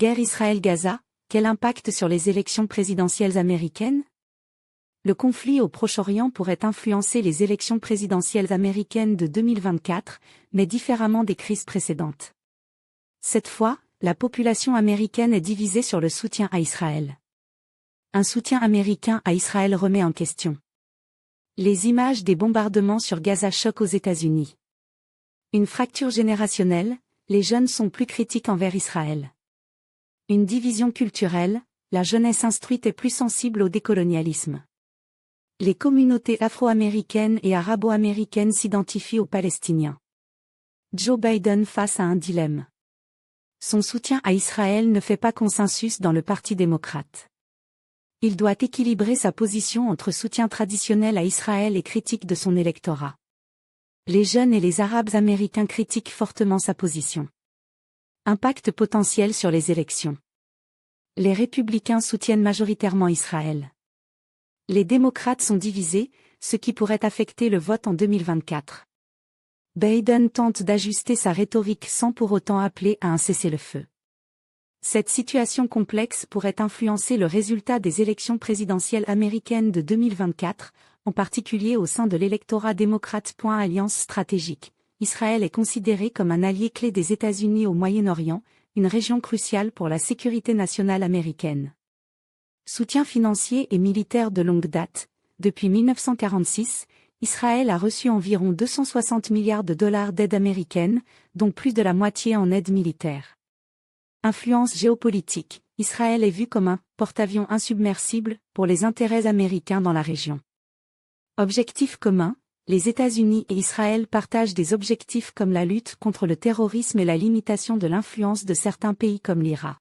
Guerre Israël-Gaza, quel impact sur les élections présidentielles américaines? Le conflit au Proche-Orient pourrait influencer les élections présidentielles américaines de 2024, mais différemment des crises précédentes. Cette fois, la population américaine est divisée sur le soutien à Israël. Un soutien américain à Israël remet en question. Les images des bombardements sur Gaza choquent aux États-Unis. Une fracture générationnelle, les jeunes sont plus critiques envers Israël. Une division culturelle, la jeunesse instruite est plus sensible au décolonialisme. Les communautés afro-américaines et arabo-américaines s'identifient aux Palestiniens. Joe Biden face à un dilemme. Son soutien à Israël ne fait pas consensus dans le Parti démocrate. Il doit équilibrer sa position entre soutien traditionnel à Israël et critique de son électorat. Les jeunes et les Arabes américains critiquent fortement sa position. Impact potentiel sur les élections. Les républicains soutiennent majoritairement Israël. Les démocrates sont divisés, ce qui pourrait affecter le vote en 2024. Biden tente d'ajuster sa rhétorique sans pour autant appeler à un cessez-le-feu. Cette situation complexe pourrait influencer le résultat des élections présidentielles américaines de 2024, en particulier au sein de l'électorat démocrate. Alliance stratégique. Israël est considéré comme un allié clé des États-Unis au Moyen-Orient, une région cruciale pour la sécurité nationale américaine. Soutien financier et militaire de longue date. Depuis 1946, Israël a reçu environ 260 milliards de dollars d'aide américaine, dont plus de la moitié en aide militaire. Influence géopolitique. Israël est vu comme un porte-avions insubmersible pour les intérêts américains dans la région. Objectifs communs. Les États-Unis et Israël partagent des objectifs comme la lutte contre le terrorisme et la limitation de l'influence de certains pays comme l'Iran.